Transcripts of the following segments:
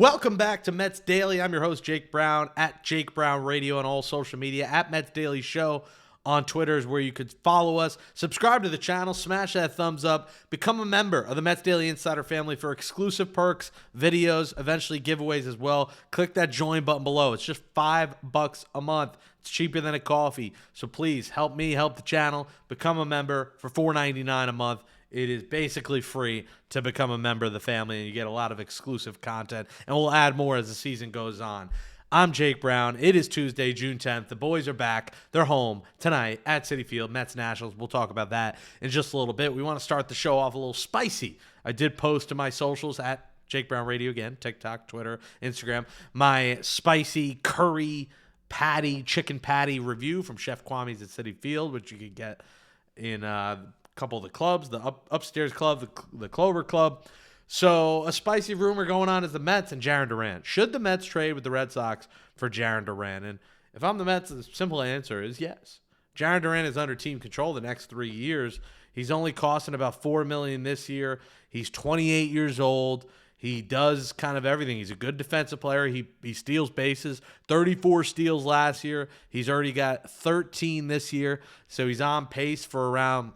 Welcome back to Mets Daily. I'm your host, Jake Brown, at Jake Brown Radio on all social media, at Mets Daily Show on Twitter is where you could follow us. Subscribe to the channel, smash that thumbs up, become a member of the Mets Daily Insider family for exclusive perks, videos, eventually giveaways as well. Click that join button below. It's just $5 a month. It's cheaper than a coffee. So please help me, help the channel, become a member for $4.99 a month. It is basically free to become a member of the family, and you get a lot of exclusive content, and we'll add more as the season goes on. I'm Jake Brown. It is Tuesday, June 10th. The boys are back. They're home tonight at Citi Field, Mets Nationals. We'll talk about that in just a little bit. We want to start the show off a little spicy. I did post to my socials at Jake Brown Radio again, TikTok, Twitter, Instagram, my spicy curry patty, chicken patty review from Chef Kwame's at Citi Field, which you can get in couple of the clubs, the upstairs club, the Clover Club. So a spicy rumor going on is the Mets and Jarren Durant. Should the Mets trade with the Red Sox for Jarren Durant? And if I'm the Mets, the simple answer is yes. Jarren Durant is under team control the next 3 years. He's only costing about $4 million this year. He's 28 years old. He does kind of everything. He's a good defensive player. He steals bases, 34 steals last year. He's already got 13 this year. So he's on pace for around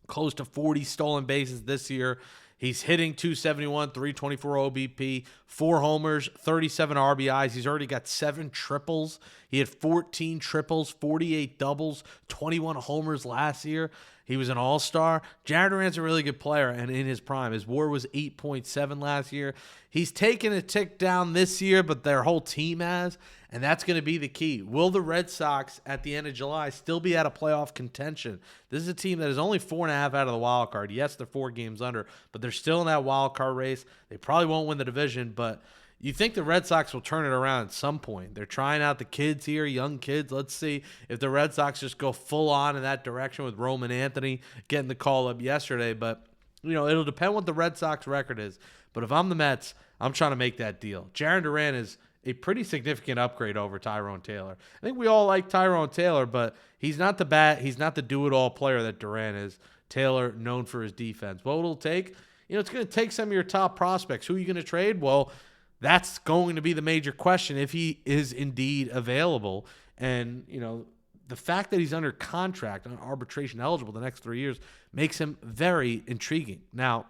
close to 40 stolen bases this year. He's hitting .271, .324 OBP, 4 homers, 37 RBIs. He's already got 7 triples. He had 14 triples, 48 doubles, 21 homers last year. He was an all-star. Jarren Durant's a really good player, and in his prime. His WAR was 8.7 last year. He's taken a tick down this year, but their whole team has, and that's going to be the key. Will the Red Sox at the end of July still be out of playoff contention? This is a team that is only 4.5 out of the wild card. Yes, they're 4 games under, but they're still in that wild card race. They probably won't win the division, but you think the Red Sox will turn it around at some point. They're trying out the kids here, young kids. Let's see if the Red Sox just go full on in that direction with Roman Anthony getting the call up yesterday. But, it'll depend what the Red Sox record is. But if I'm the Mets, I'm trying to make that deal. Jarren Durant is a pretty significant upgrade over Tyrone Taylor. I think we all like Tyrone Taylor, but he's not the do-it-all player that Durant is. Taylor, known for his defense. What it'll take? It's going to take some of your top prospects. Who are you going to trade? Well, that's going to be the major question if he is indeed available. And, the fact that he's under contract on arbitration eligible the next 3 years makes him very intriguing. Now,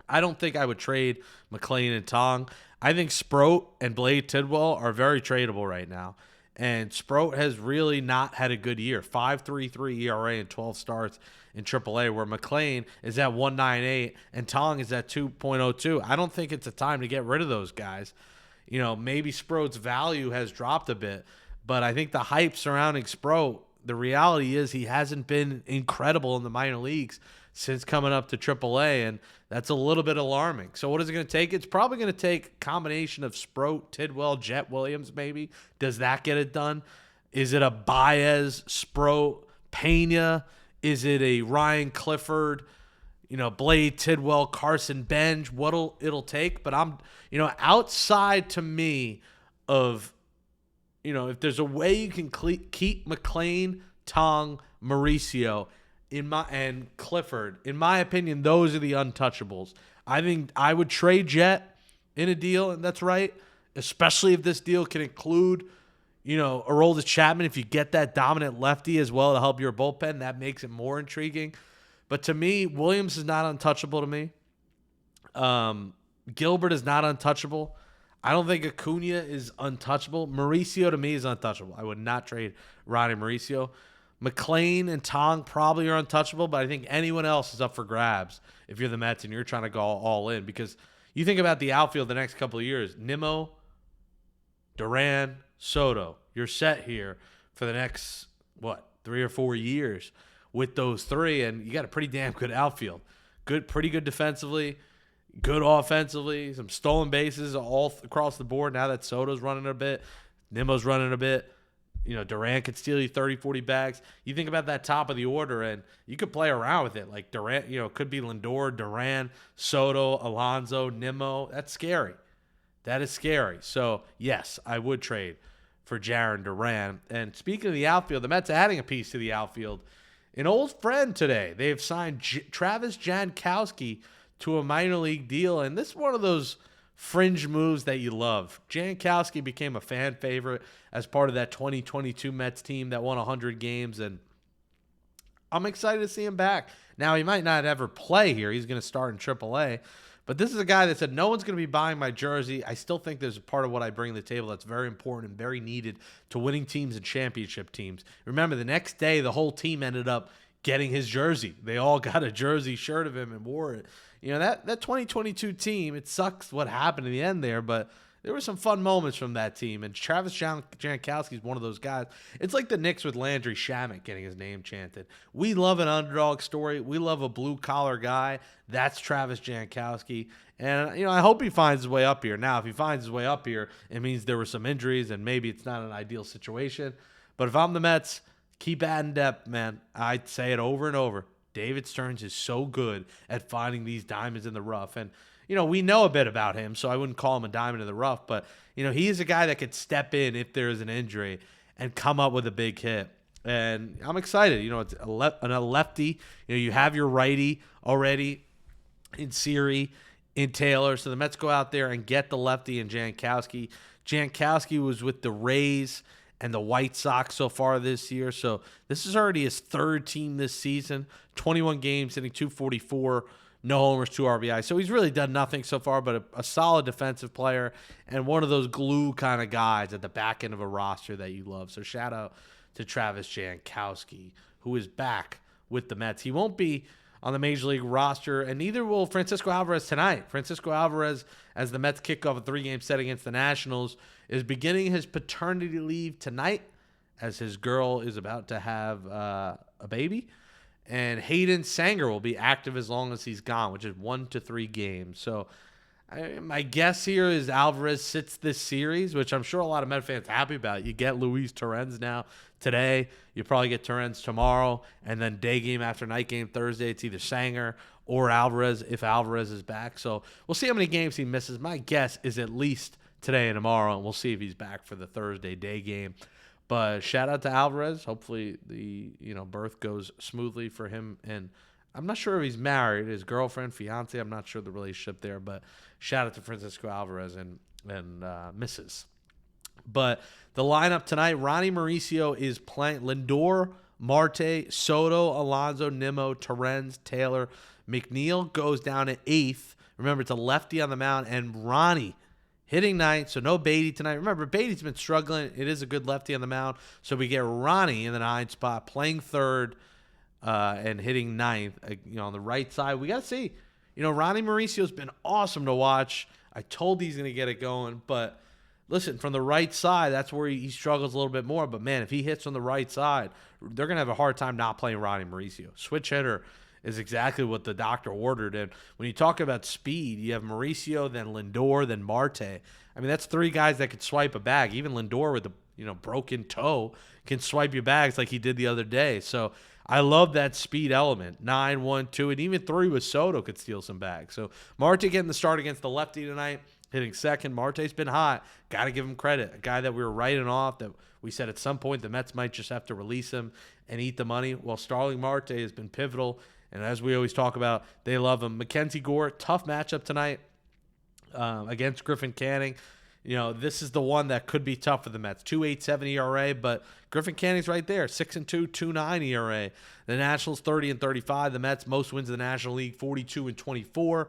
I don't think I would trade McLean and Tong. I think Sprro and Blade Tidwell are very tradable right now. And Sprro has really not had a good year. 5.33 ERA and 12 starts in AAA, where McLean is at 1.98 and Tong is at 2.02. I don't think it's a time to get rid of those guys. Maybe Spro's value has dropped a bit, but I think the hype surrounding Sprro, the reality is he hasn't been incredible in the minor leagues since coming up to AAA, and that's a little bit alarming. So what is it going to take? It's probably going to take a combination of Sprro, Tidwell, Jet Williams maybe. Does that get it done? Is it a Baez, Sprro, Pena? Is it a Ryan Clifford, Blade Tidwell, Carson Benj? It'll take? But I'm, outside to me of, if there's a way you can keep McLean, Tong, Mauricio, and Clifford, in my opinion, those are the untouchables. I think I would trade Jet in a deal, and that's right, especially if this deal can include, Aroldis Chapman. If you get that dominant lefty as well to help your bullpen, that makes it more intriguing. But to me, Williams is not untouchable to me. Gilbert is not untouchable. I don't think Acuna is untouchable. Mauricio to me is untouchable. I would not trade Ronnie Mauricio. McLean and Tong probably are untouchable, but I think anyone else is up for grabs if you're the Mets and you're trying to go all in. Because you think about the outfield the next couple of years, Nimmo, Durant, Soto, you're set here for the next, 3 or 4 years with those three, and you got a pretty damn good outfield. Pretty good defensively, good offensively, some stolen bases all across the board now that Soto's running a bit, Nimmo's running a bit. Durant could steal you 30, 40 bags. You think about that top of the order, and you could play around with it. Like Durant, it could be Lindor, Durant, Soto, Alonso, Nimmo. That's scary. That is scary. So, yes, I would trade for Jarren Durant. And speaking of the outfield, the Mets adding a piece to the outfield. An old friend today. They've signed Travis Janowski to a minor league deal, and this is one of those fringe moves that you love. Janowski became a fan favorite as part of that 2022 Mets team that won 100 games, and I'm excited to see him back. Now, he might not ever play here. He's going to start in AAA. But this is a guy that said, no one's going to be buying my jersey. I still think there's a part of what I bring to the table that's very important and very needed to winning teams and championship teams. Remember, the next day, the whole team ended up getting his jersey. They all got a jersey shirt of him and wore it. You know, that 2022 team, it sucks what happened in the end there, but there were some fun moments from that team, and Travis Jankowski is one of those guys. It's like the Knicks with Landry Shamet getting his name chanted. We love an underdog story. We love a blue-collar guy. That's Travis Jankowski, and I hope he finds his way up here. Now, if he finds his way up here, it means there were some injuries, and maybe it's not an ideal situation. But if I'm the Mets, keep adding depth, man. I'd say it over and over. David Stearns is so good at finding these diamonds in the rough, and we know a bit about him, so I wouldn't call him a diamond in the rough, but, he is a guy that could step in if there is an injury and come up with a big hit. And I'm excited. It's a lefty. You have your righty already in Siri, in Taylor, so the Mets go out there and get the lefty in Jankowski. Jankowski was with the Rays and the White Sox so far this year, so this is already his third team this season. 21 games, hitting .244. No homers, 2 RBI. So he's really done nothing so far, but a solid defensive player and one of those glue kind of guys at the back end of a roster that you love. So shout out to Travis Jankowski, who is back with the Mets. He won't be on the Major League roster, and neither will Francisco Alvarez tonight. Francisco Alvarez, as the Mets kick off a 3-game set against the Nationals, is beginning his paternity leave tonight as his girl is about to have a baby. And Hayden Sanger will be active as long as he's gone, which is 1 to 3 games. So my guess here is Alvarez sits this series, which I'm sure a lot of Met fans are happy about. You get Luis Torrens now today. You probably get Torrens tomorrow. And then day game after night game Thursday, it's either Sanger or Alvarez if Alvarez is back. So we'll see how many games he misses. My guess is at least today and tomorrow, and we'll see if he's back for the Thursday day game. But shout out to Alvarez. Hopefully the birth goes smoothly for him. And I'm not sure if he's married, his girlfriend, fiance. I'm not sure the relationship there. But shout out to Francisco Alvarez and Mrs. But the lineup tonight: Ronnie Mauricio is playing. Lindor, Marte, Soto, Alonso, Nimmo, Torrens, Taylor, McNeil goes down at 8th. Remember, it's a lefty on the mound, and Ronnie hitting 9th, so no Beatty tonight. Remember, Beatty's been struggling. It is a good lefty on the mound. So we get Ronnie in the 9th spot, playing 3rd and hitting 9th. On the right side, we got to see. Ronnie Mauricio's been awesome to watch. I told he's going to get it going. But listen, from the right side, that's where he struggles a little bit more. But, man, if he hits on the right side, they're going to have a hard time not playing Ronnie Mauricio. Switch hitter is exactly what the doctor ordered. And when you talk about speed, you have Mauricio, then Lindor, then Marte. I mean, that's 3 guys that could swipe a bag. Even Lindor with the broken toe can swipe your bags like he did the other day. So I love that speed element. 9, 1, 2, and even 3 with Soto could steal some bags. So Marte getting the start against the lefty tonight, hitting 2nd. Marte's been hot. Got to give him credit. A guy that we were writing off, that we said at some point the Mets might just have to release him and eat the money. Well, Starling Marte has been pivotal. And as we always talk about, they love him. Mackenzie Gore, tough matchup tonight against Griffin Canning. This is the one that could be tough for the Mets. 2.87 ERA, but Griffin Canning's right there. 6-2, 2.9 ERA. The Nationals 30-35. The Mets most wins in the National League, 42-24.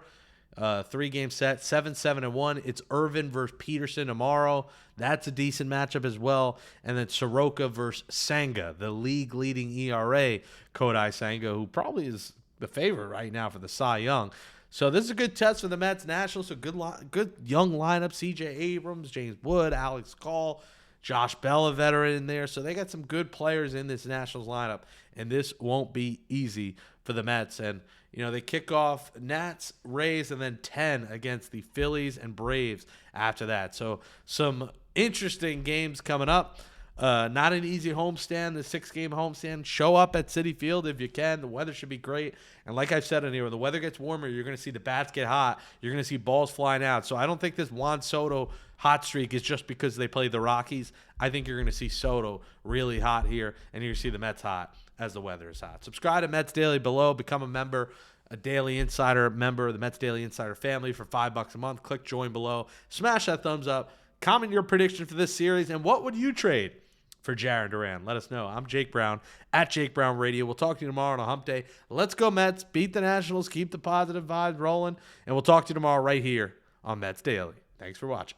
3-game set, 7-7-1. It's Irvin versus Peterson tomorrow. That's a decent matchup as well. And then Soroka versus Senga, the league-leading ERA, Kodai Senga, who probably is the favorite right now for the Cy Young. So this is a good test for the Mets. Nationals, a good young lineup. C.J. Abrams, James Wood, Alex Call, Josh Bell, a veteran in there. So they got some good players in this Nationals lineup, and this won't be easy for the Mets. And they kick off Nats, Rays, and then 10 against the Phillies and Braves after that. So some interesting games coming up. Not an easy homestand, the 6-game homestand. Show up at Citi Field if you can. The weather should be great. And like I've said in here, when the weather gets warmer, you're going to see the bats get hot. You're going to see balls flying out. So I don't think this Juan Soto hot streak is just because they played the Rockies. I think you're going to see Soto really hot here, and you're going to see the Mets hot as the weather is hot. Subscribe to Mets Daily below. Become a member. a Daily Insider member of the Mets Daily Insider family for $5 a month. Click join below. Smash that thumbs up. Comment your prediction for this series, and what would you trade for Jarren Durant? Let us know. I'm Jake Brown at Jake Brown Radio. We'll talk to you tomorrow on a hump day. Let's go Mets. Beat the Nationals. Keep the positive vibes rolling. And we'll talk to you tomorrow right here on Mets Daily. Thanks for watching.